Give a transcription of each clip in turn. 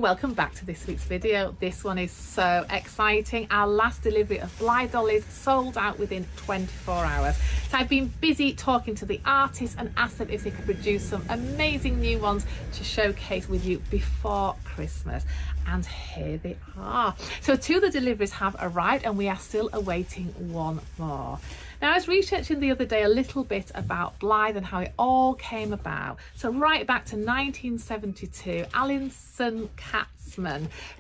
welcome back to this week's video. This one is so exciting. Our last delivery of Blythe dollies sold out within 24 hours. So I've been busy talking to the artists and asked them if they could produce some amazing new ones to showcase with you before Christmas. And here they are. So 2 of the deliveries have arrived and we are still awaiting 1 more. Now, I was researching the other day a little bit about Blythe and how it all came about. So right back to 1972, Alizarin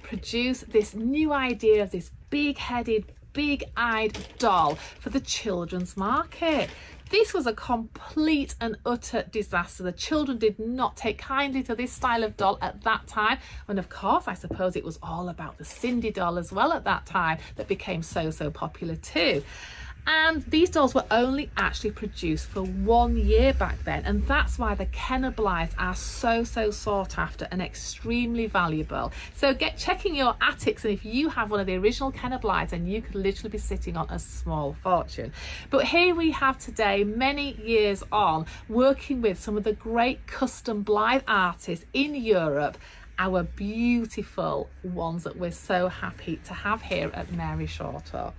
produced this new idea of this big-headed, big-eyed doll for the children's market. This was a complete and utter disaster. The children did not take kindly to this style of doll at that time. And of course, I suppose it was all about the Cindy doll as well at that time that became so popular too. And these dolls were only actually produced for 1 year back then, and that's why the Kenner Blythes are so sought after and extremely valuable. So get checking your attics, and if you have one of the original Kenner Blythes, then you could literally be sitting on a small fortune. But here we have today, many years on, working with some of the great custom Blythe artists in Europe, our beautiful ones that we're so happy to have here at Mary Shortle.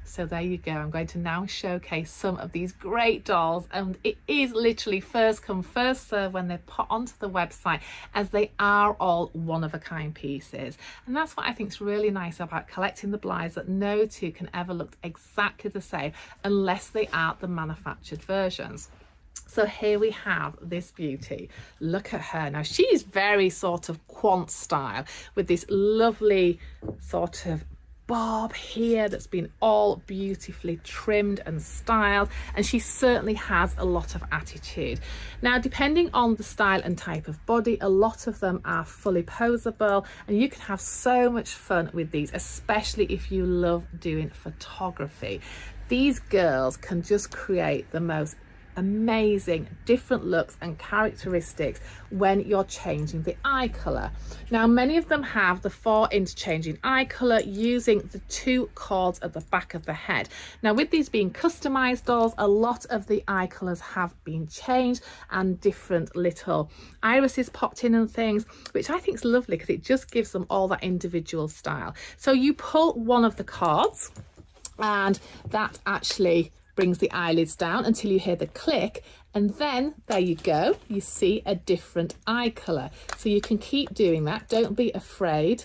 So there you go. I'm going to now showcase some of these great dolls, and it is literally first come first serve when they're put onto the website, as they are all one-of-a-kind pieces. And that's what I think is really nice about collecting the Blythes, that no two can ever look exactly the same unless they are the manufactured versions. So here we have this beauty. Look at her. Now she's very sort of quant style with this lovely sort of bob here that's been all beautifully trimmed and styled, and she certainly has a lot of attitude. Now, depending on the style and type of body, a lot of them are fully posable, and you can have so much fun with these, especially if you love doing photography. These girls can just create the most amazing different looks and characteristics when you're changing the eye color. Now, many of them have the 4 interchanging eye color using the 2 cords at the back of the head. Now, with these being customized dolls, a lot of the eye colors have been changed and different little irises popped in and things, which I think is lovely because it just gives them all that individual style. So you pull one of the cords and that actually brings the eyelids down until you hear the click, and then there you go, you see a different eye color. So you can keep doing that. Don't be afraid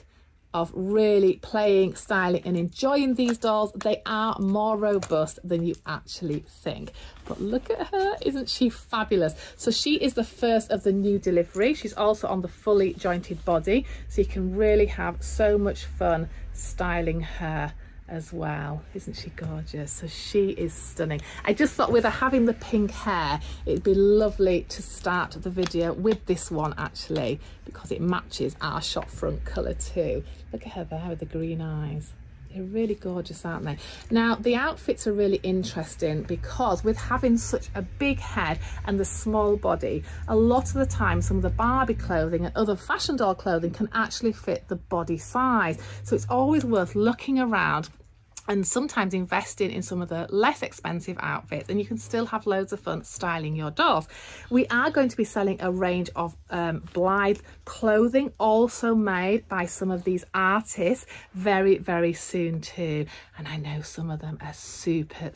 of really playing, styling and enjoying these dolls. They are more robust than you actually think. But look at her, isn't she fabulous? So she is the first of the new delivery. She's also on the fully jointed body, so you can really have so much fun styling her as well. Isn't she gorgeous? So she is stunning. I just thought with her having the pink hair, it'd be lovely to start the video with this one actually, because it matches our shop front colour too. Look at her there with the green eyes. They're really gorgeous, aren't they? Now, the outfits are really interesting because with having such a big head and the small body, a lot of the time some of the Barbie clothing and other fashion doll clothing can actually fit the body size. So it's always worth looking around and sometimes investing in some of the less expensive outfits, and you can still have loads of fun styling your dolls. We are going to be selling a range of Blythe clothing, also made by some of these artists, very soon too. And I know some of them are super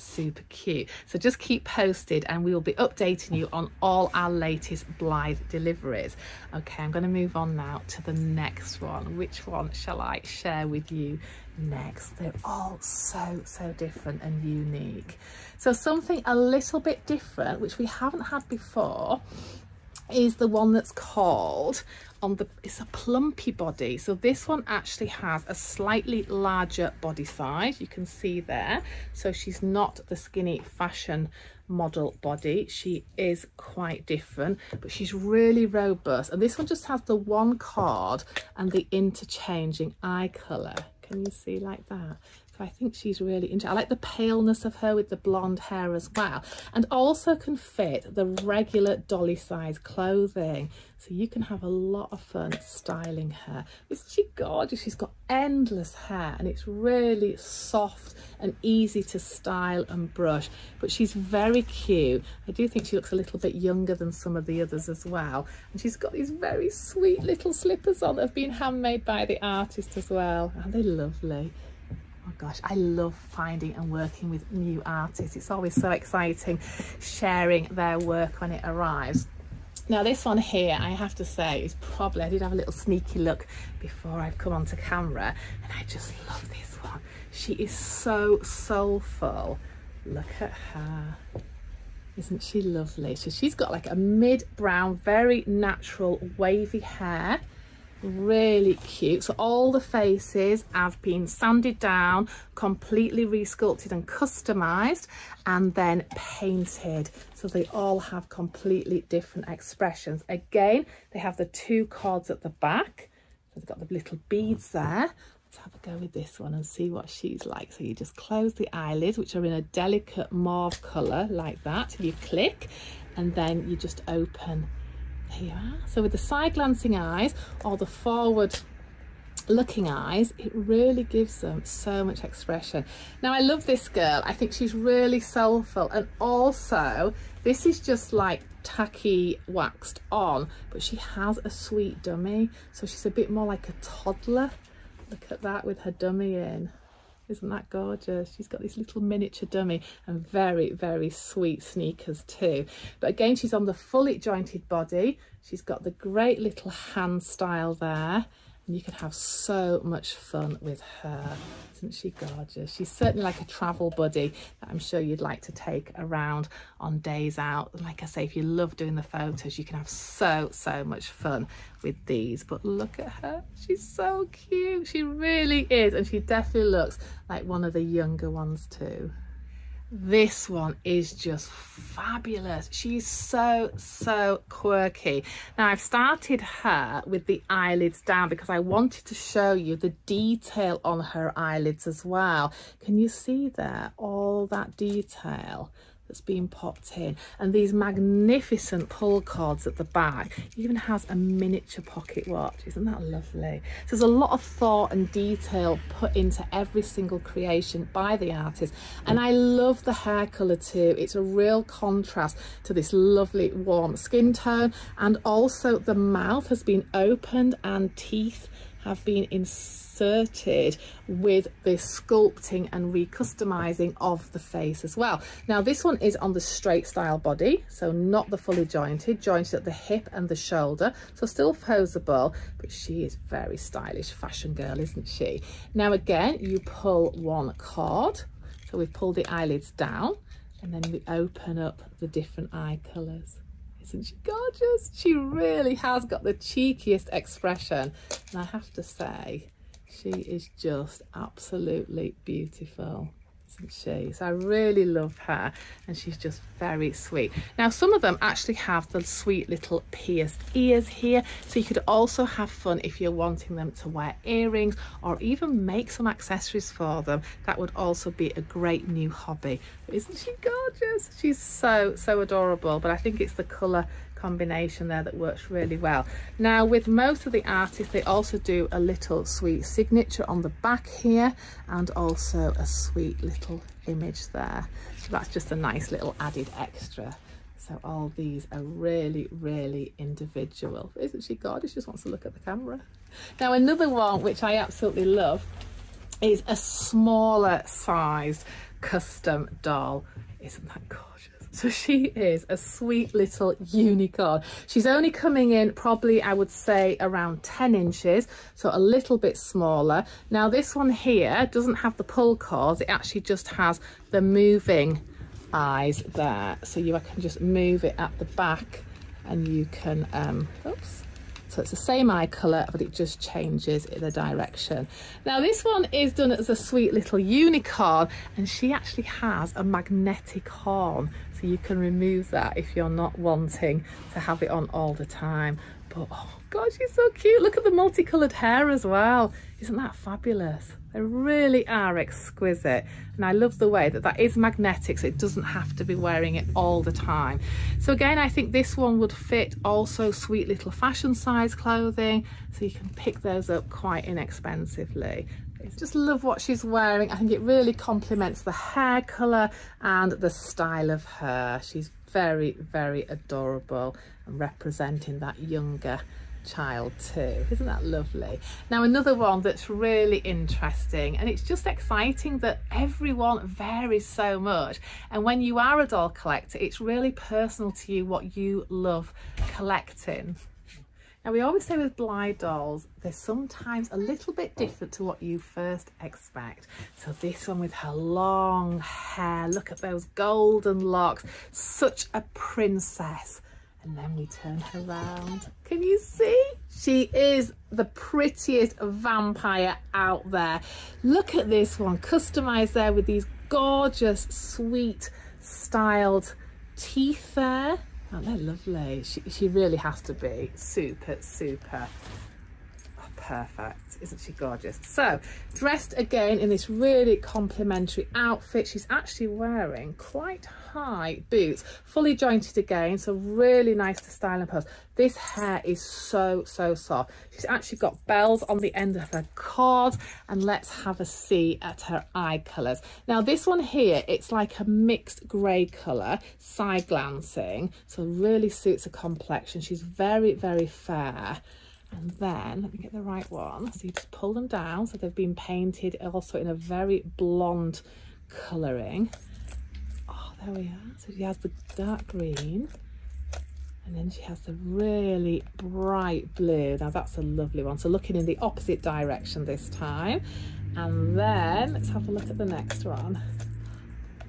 cute. So just keep posted and we will be updating you on all our latest Blythe deliveries. Okay, I'm going to move on now to the next one. Which one shall I share with you next? They're all so different and unique. So something a little bit different, which we haven't had before, is the one that's called it's a plumpy body. So this one actually has a slightly larger body size, you can see there. So she's not the skinny fashion model body, she is quite different, but she's really robust. And this one just has the 1 cord and the interchanging eye color. Can you see like that? So So I think she's really interesting. I like the paleness of her with the blonde hair as well, and also can fit the regular dolly size clothing. So you can have a lot of fun styling her. Isn't she gorgeous? She's got endless hair and it's really soft and easy to style and brush, but she's very cute. I do think she looks a little bit younger than some of the others as well. And she's got these very sweet little slippers on that have been handmade by the artist as well. Aren't they lovely? Oh gosh, I love finding and working with new artists. It's always so exciting sharing their work when it arrives. Now this one here, I have to say, is probably, I did have a little sneaky look before I've come onto camera, and I just love this one. She is so soulful. Look at her. Isn't she lovely? So she's got like a mid-brown, very natural wavy hair. Really cute. So all the faces have been sanded down, completely resculpted and customized, and then painted, so they all have completely different expressions. Again, they have the 2 cords at the back, so they've got the little beads there. Let's have a go with this one and see what she's like. So you just close the eyelids, which are in a delicate mauve colour like that. You click and then you just open. There you are. So with the side glancing eyes or the forward looking eyes, it really gives them so much expression. Now I love this girl. I think she's really soulful, and also this is just like tacky waxed on, but she has a sweet dummy, so she's a bit more like a toddler. Look at that with her dummy in. Isn't that gorgeous? She's got this little miniature dummy and very, very sweet sneakers too. But again, she's on the fully jointed body. She's got the great little hand style there. And you can have so much fun with her. Isn't she gorgeous? She's certainly like a travel buddy that I'm sure you'd like to take around on days out. And like I say, if you love doing the photos, you can have so much fun with these. But look at her. She's so cute. She really is. And she definitely looks like one of the younger ones too. This one is just fabulous. She's so quirky. Now I've started her with the eyelids down because I wanted to show you the detail on her eyelids as well. Can you see there all that detail that's been popped in, and these magnificent pull cords at the back? It even has a miniature pocket watch. Isn't that lovely? So there's a lot of thought and detail put into every single creation by the artist, and I love the hair colour too. It's a real contrast to this lovely warm skin tone, and also the mouth has been opened and teeth have been inserted with the sculpting and recustomizing of the face as well. Now this one is on the straight style body, so not the fully jointed at the hip and the shoulder, so still posable, but she is very stylish fashion girl, isn't she? Now again, you pull one cord, so we've pulled the eyelids down, and then we open up the different eye colours. Isn't she gorgeous? She really has got the cheekiest expression, and I have to say she is just absolutely beautiful, isn't she? So I really love her, and she's just very sweet. Now some of them actually have the sweet little pierced ears here, so you could also have fun if you're wanting them to wear earrings or even make some accessories for them. That would also be a great new hobby. But isn't she gorgeous? She's so adorable, but I think it's the colour combination there that works really well. Now with most of the artists, they also do a little sweet signature on the back here, and also a sweet little image there. So that's just a nice little added extra. So all these are really individual. Isn't she gorgeous? She just wants to look at the camera. Now another one which I absolutely love is a smaller sized custom doll. Isn't that gorgeous? So she is a sweet little unicorn. She's only coming in probably, I would say, around 10 inches, so a little bit smaller. Now this one here doesn't have the pull cords, it actually just has the moving eyes there. So you can just move it at the back, and you can, oops. So it's the same eye colour, but it just changes the direction. Now this one is done as a sweet little unicorn, and she actually has a magnetic horn. So you can remove that if you're not wanting to have it on all the time. But oh God, she's so cute. Look at the multicoloured hair as well. Isn't that fabulous? They really are exquisite, and I love the way that that is magnetic, so it doesn't have to be wearing it all the time. So again, I think this one would fit also sweet little fashion size clothing, so you can pick those up quite inexpensively. I just love what she's wearing. I think it really complements the hair colour and the style of her. She's very, very adorable and representing that younger child too. Isn't that lovely? Now another one that's really interesting, and it's just exciting that everyone varies so much, and when you are a doll collector, it's really personal to you what you love collecting. Now we always say with Blythe dolls, they're sometimes a little bit different to what you first expect. So this one with her long hair, look at those golden locks, such a princess. And then we turn her around. Can you see? She is the prettiest vampire out there. Look at this one, customized there with these gorgeous, sweet, styled teeth there. Aren't they lovely? She really has to be super, super perfect. Isn't she gorgeous? So dressed again in this really complimentary outfit. She's actually wearing quite high boots, fully jointed again, so really nice to style and pose. This hair is so soft. She's actually got bells on the end of her cord, and let's have a see at her eye colours. Now this one here, it's like a mixed grey colour, side glancing, so really suits her complexion. She's very, very fair. And then, let me get the right one. So you just pull them down. So they've been painted also in a very blonde colouring. Oh, there we are. So she has the dark green. And then she has the really bright blue. Now that's a lovely one. So looking in the opposite direction this time. And then, let's have a look at the next one.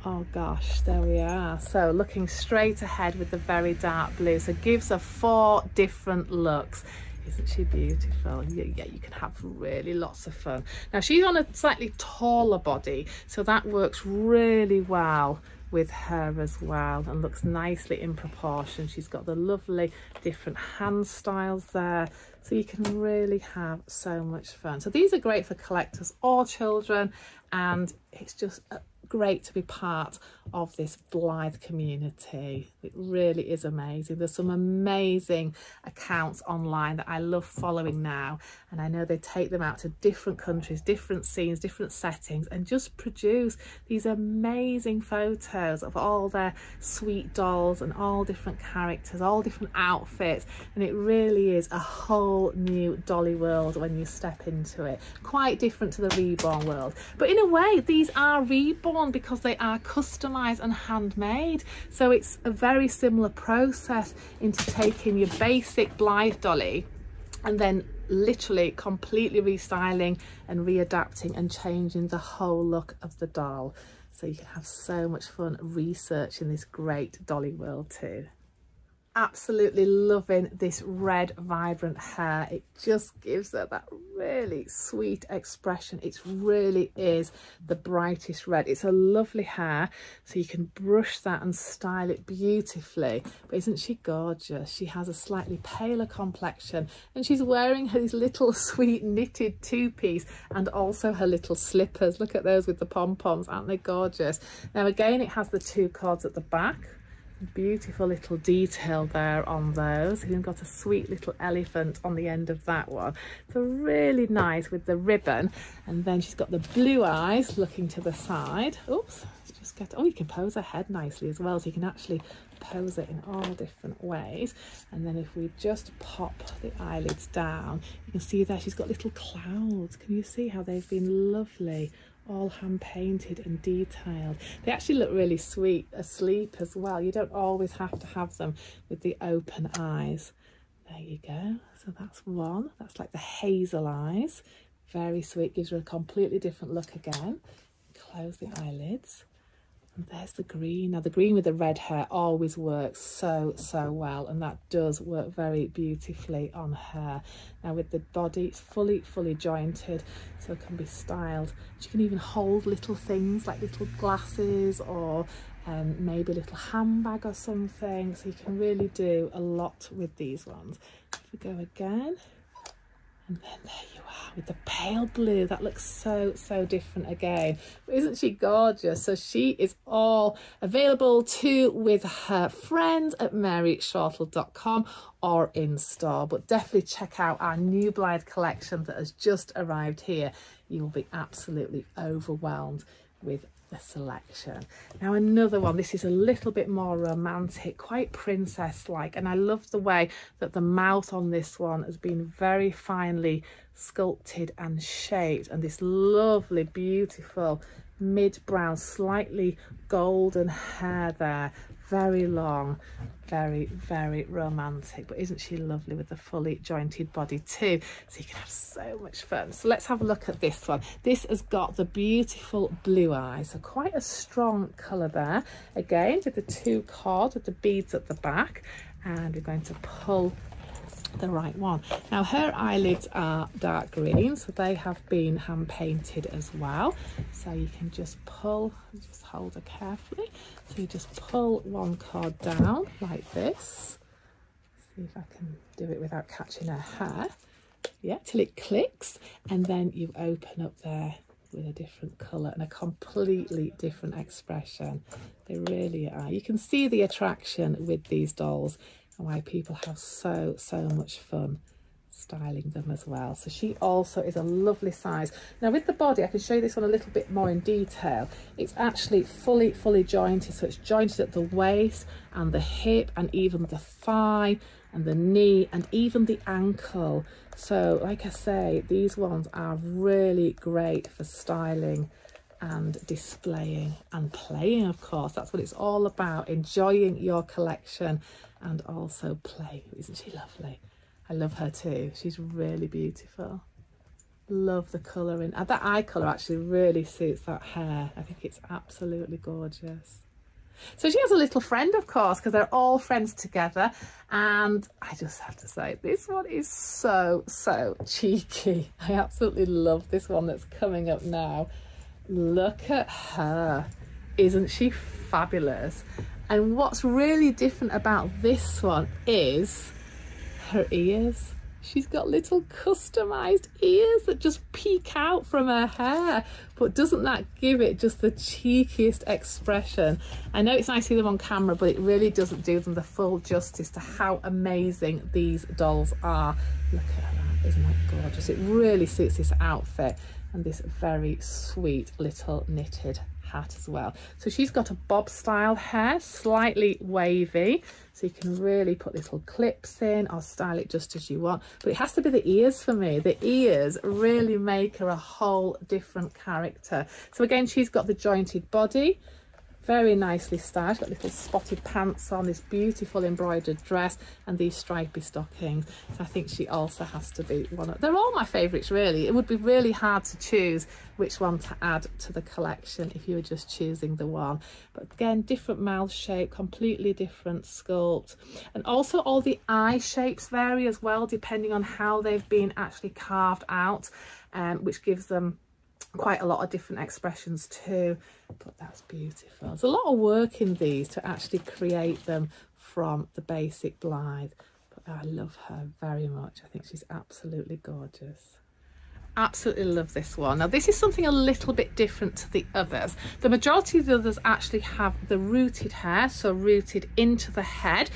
Oh gosh, there we are. So looking straight ahead with the very dark blue. So gives her 4 different looks. Isn't she beautiful? Yeah, you can have really lots of fun. Now she's on a slightly taller body, so that works really well with her as well and looks nicely in proportion. She's got the lovely different hand styles there, so you can really have so much fun. So these are great for collectors or children, and it's just great to be part of this Blythe community. It really is amazing. There's some amazing accounts online that I love following now, and I know they take them out to different countries, different scenes, different settings, and just produce these amazing photos of all their sweet dolls and all different characters, all different outfits, and it really is a whole new dolly world when you step into it. Quite different to the reborn world, but in a way these are reborn because they are customized and handmade. So it's a very similar process into taking your basic Blythe dolly and then literally completely restyling and readapting and changing the whole look of the doll. So you can have so much fun researching this great dolly world too. Absolutely loving this red vibrant hair. It just gives her that really sweet expression. It really is the brightest red. It's a lovely hair, so you can brush that and style it beautifully. But isn't she gorgeous? She has a slightly paler complexion, and she's wearing these little sweet knitted 2-piece and also her little slippers. Look at those with the pom-poms, aren't they gorgeous? Now again, it has the 2 cords at the back. Beautiful little detail there on those. You've got a sweet little elephant on the end of that one. So really nice with the ribbon. And then she's got the blue eyes looking to the side. Oops, just get, oh, you can pose her head nicely as well. So you can actually pose it in all different ways. And then if we just pop the eyelids down, you can see there she's got little clouds. Can you see how they've been lovely? All hand painted and detailed. They actually look really sweet asleep as well. You don't always have to have them with the open eyes. There you go. So that's one. That's like the hazel eyes. Very sweet. Gives her a completely different look again. Close the eyelids. And there's the green. Now the green with the red hair always works so well, and that does work very beautifully on her. Now with the body, it's fully jointed, so it can be styled. She can even hold little things like little glasses or maybe a little handbag or something, so you can really do a lot with these ones. If we go again, And then there you are with the pale blue. That looks so, so different again. But isn't she gorgeous? So she is all available too with her friends at maryshortle.com or in store. But definitely check out our new Blythe collection that has just arrived here. You will be absolutely overwhelmed with the selection. Now another one, this is a little bit more romantic, quite princess-like, and I love the way that the mouth on this one has been very finely sculpted and shaped, and this lovely beautiful mid-brown slightly golden hair there, very long, very, very romantic. But isn't she lovely with the fully jointed body too? So you can have so much fun. So let's have a look at this one. This has got the beautiful blue eyes, so quite a strong colour there, again with the 2 cords with the beads at the back, and we're going to pull the right one. Now her eyelids are dark green, so they have been hand painted as well. So you can just pull, just hold her carefully. So you just pull one cord down like this. See if I can do it without catching her hair. Yeah, till it clicks, and then you open up there with a different colour and a completely different expression. They really are. You can see the attraction with these dolls and why people have so much fun styling them as well. So she also is a lovely size. Now with the body, I can show you this one a little bit more in detail. It's actually fully jointed, so it's jointed at the waist and the hip and even the thigh and the knee and even the ankle. So like I say, these ones are really great for styling and displaying and playing, of course. That's what it's all about, enjoying your collection and also play. Isn't she lovely? I love her too. She's really beautiful. Love the colouring. And that eye colour actually really suits that hair. I think it's absolutely gorgeous. So she has a little friend, of course, because they're all friends together. And I just have to say, this one is so cheeky. I absolutely love this one that's coming up now. Look at her. Isn't she fabulous? And what's really different about this one is her ears. She's got little customized ears that just peek out from her hair, but doesn't that give it just the cheekiest expression? I know it's nice to see them on camera, but it really doesn't do them the full justice to how amazing these dolls are. Look at that, isn't that gorgeous? It really suits this outfit and this very sweet little knitted hat as well. So she's got a bob style hair, slightly wavy, so you can really put little clips in or style it just as you want. But it has to be the ears for me. The ears really make her a whole different character. So again, she's got the jointed body, very nicely styled. She's got little spotted pants on, this beautiful embroidered dress and these stripy stockings. So I think she also has to be one of, they're all my favourites really. It would be really hard to choose which one to add to the collection if you were just choosing the one. But again, different mouth shape, completely different sculpt. And also all the eye shapes vary as well, depending on how they've been actually carved out, which gives them quite a lot of different expressions too. But that's beautiful. There's a lot of work in these to actually create them from the basic Blythe, but I love her very much. I think she's absolutely gorgeous. Absolutely love this one. Now this is something a little bit different to the others. The majority of the others actually have the rooted hair, so rooted into the head,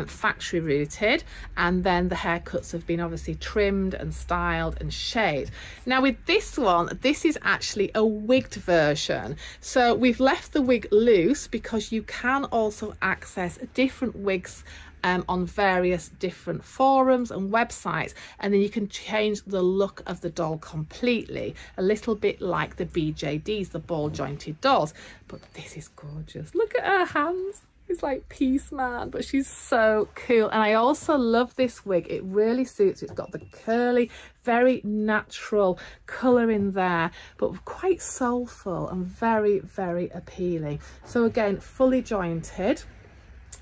factory rooted, and then the haircuts have been obviously trimmed and styled and shaped. Now with this one, this is actually a wigged version. So we've left the wig loose because you can also access different wigs on various different forums and websites, and then you can change the look of the doll completely, a little bit like the BJDs, the ball jointed dolls. But this is gorgeous. Look at her hands. It's like Peace Man, but she's so cool. And I also love this wig. It really suits. It's got the curly, very natural colour in there, but quite soulful and very appealing. So again, fully jointed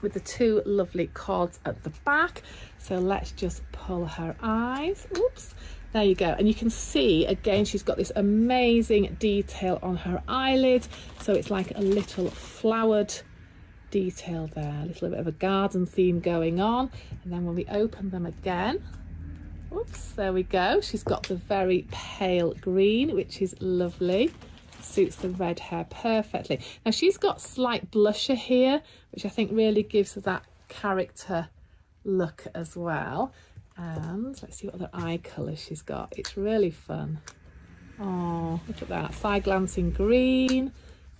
with the 2 lovely cords at the back. So let's just pull her eyes. Oops. There you go. And you can see, again, she's got this amazing detail on her eyelids. So it's like a little flowered detail there, a little bit of a garden theme going on. And then when we open them again, Oops, there we go. She's got the very pale green, which is lovely. Suits the red hair perfectly. Now she's got slight blusher here, which I think really gives her that character look as well. And let's see what other eye colour she's got. It's really fun. Oh, look at that. Side glancing green.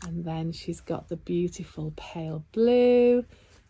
And then she's got the beautiful pale blue.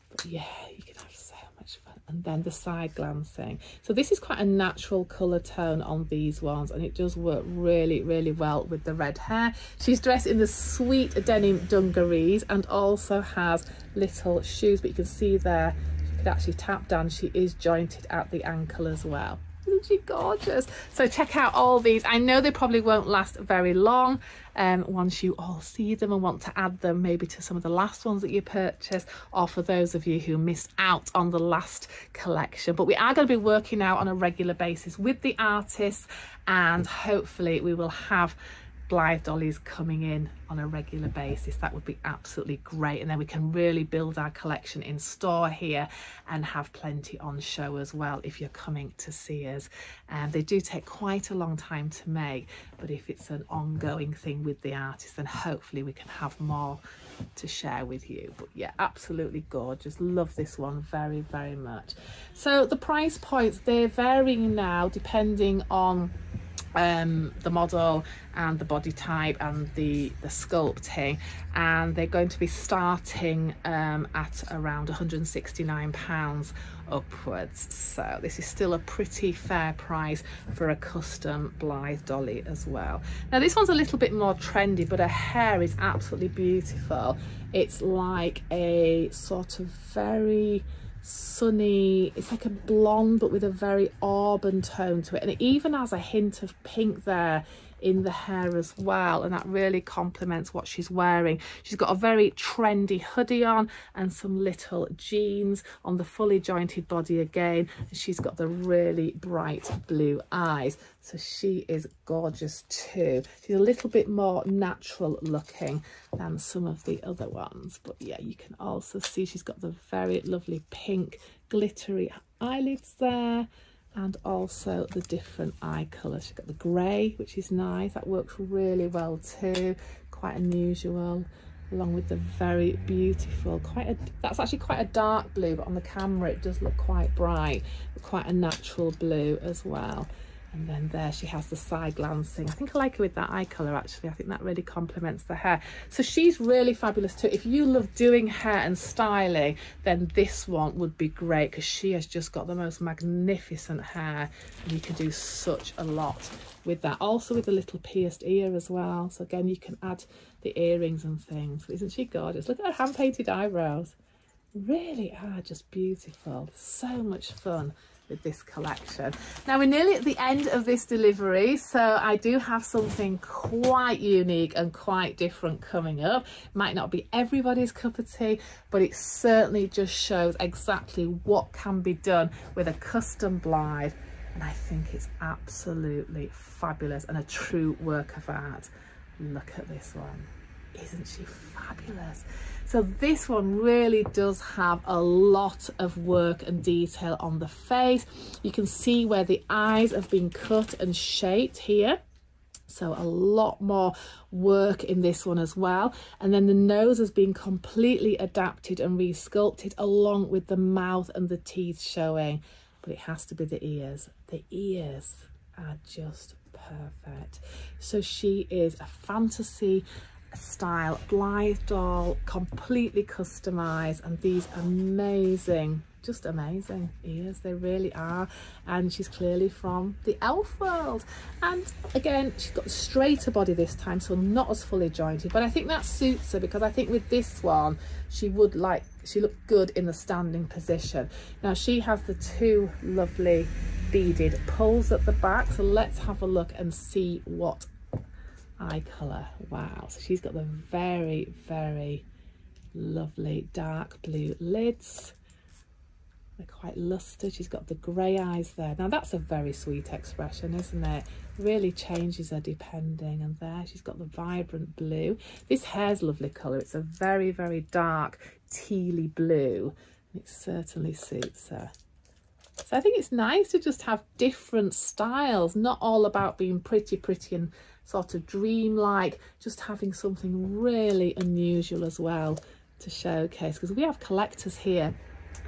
But yeah, you can have so much fun. And then the side glancing. So this is quite a natural colour tone on these ones, and it does work really, really well with the red hair. She's dressed in the sweet denim dungarees and also has little shoes, but you can see there, she could actually tap down. She is jointed at the ankle as well. Isn't she gorgeous? So check out all these. I know they probably won't last very long once you all see them and want to add them maybe to some of the last ones that you purchased, or for those of you who missed out on the last collection. But we are going to be working out on a regular basis with the artists, and hopefully we will have Blythe dollies coming in on a regular basis. That would be absolutely great, and then we can really build our collection in store here and have plenty on show as well if you're coming to see us. And they do take quite a long time to make, but if it's an ongoing thing with the artist, then hopefully we can have more to share with you. But yeah, absolutely gorgeous. Love this one very, very much. So the price points, they're varying now depending on the model and the body type and the sculpting, and they're going to be starting at around £169 upwards. So this is still a pretty fair price for a custom Blythe dolly as well. Now this one's a little bit more trendy, but her hair is absolutely beautiful. It's like a sort of very sunny, it's like a blonde but with a very auburn tone to it, and it even has a hint of pink there in the hair as well, and that really complements what she's wearing. She's got a very trendy hoodie on and some little jeans on the fully jointed body again, and she's got the really bright blue eyes, so she is gorgeous too. She's a little bit more natural looking than some of the other ones, but yeah, you can also see she's got the very lovely pink glittery eyelids there, and also the different eye colours. She's got the grey, which is nice, that works really well too, quite unusual, along with the very beautiful, that's actually quite a dark blue, but on the camera it does look quite bright, but quite a natural blue as well. And then there she has the side glancing. I think I like her with that eye colour actually. I think that really complements the hair. So she's really fabulous too. If you love doing hair and styling, then this one would be great, because she has just got the most magnificent hair, and you can do such a lot with that. Also with a little pierced ear as well. So again, you can add the earrings and things. But isn't she gorgeous? Look at her hand-painted eyebrows. Really are just beautiful. So much fun with this collection. Now we're nearly at the end of this delivery, so I do have something quite unique and quite different coming up. Might not be everybody's cup of tea, but it certainly just shows exactly what can be done with a custom Blythe, and I think it's absolutely fabulous and a true work of art. Look at this one. Isn't she fabulous? So this one really does have a lot of work and detail on the face. You can see where the eyes have been cut and shaped here. So a lot more work in this one as well. And then the nose has been completely adapted and re-sculpted, along with the mouth and the teeth showing. But it has to be the ears. The ears are just perfect. So she is a fantasy style Blythe doll, completely customized, and these amazing, just amazing ears, they really are. And she's clearly from the elf world, and again she's got a straighter body this time, so not as fully jointed, but I think that suits her, because I think with this one she looked good in the standing position. Now she has the two lovely beaded pulls at the back, so let's have a look and see what eye colour. Wow, so she's got the very, very lovely dark blue lids. They're quite lustered. She's got the grey eyes there. Now that's a very sweet expression, isn't it? Really changes her depending. And there she's got the vibrant blue. This hair's lovely colour. It's a very, very dark tealy blue, and it certainly suits her. So I think it's nice to just have different styles, not all about being pretty and sort of dreamlike, just having something really unusual as well to showcase, because we have collectors here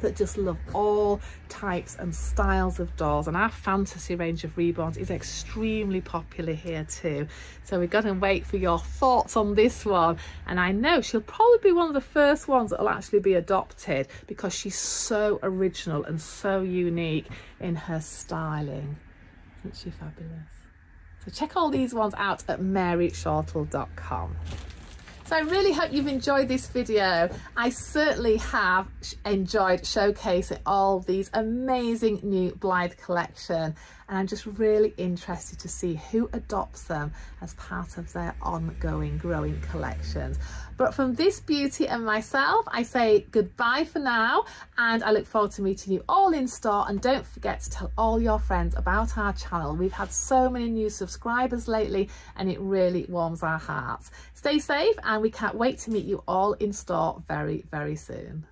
that just love all types and styles of dolls, and our fantasy range of reborns is extremely popular here too. So we've got to wait for your thoughts on this one, and I know she'll probably be one of the first ones that will actually be adopted because she's so original and so unique in her styling. Isn't she fabulous? So check all these ones out at maryshortle.com. So I really hope you've enjoyed this video. I certainly have enjoyed showcasing all these amazing new Blythe collection, and I'm just really interested to see who adopts them as part of their ongoing growing collections. But from this beauty and myself, I say goodbye for now, and I look forward to meeting you all in store. And don't forget to tell all your friends about our channel. We've had so many new subscribers lately, and it really warms our hearts. Stay safe, and we can't wait to meet you all in store very, very soon.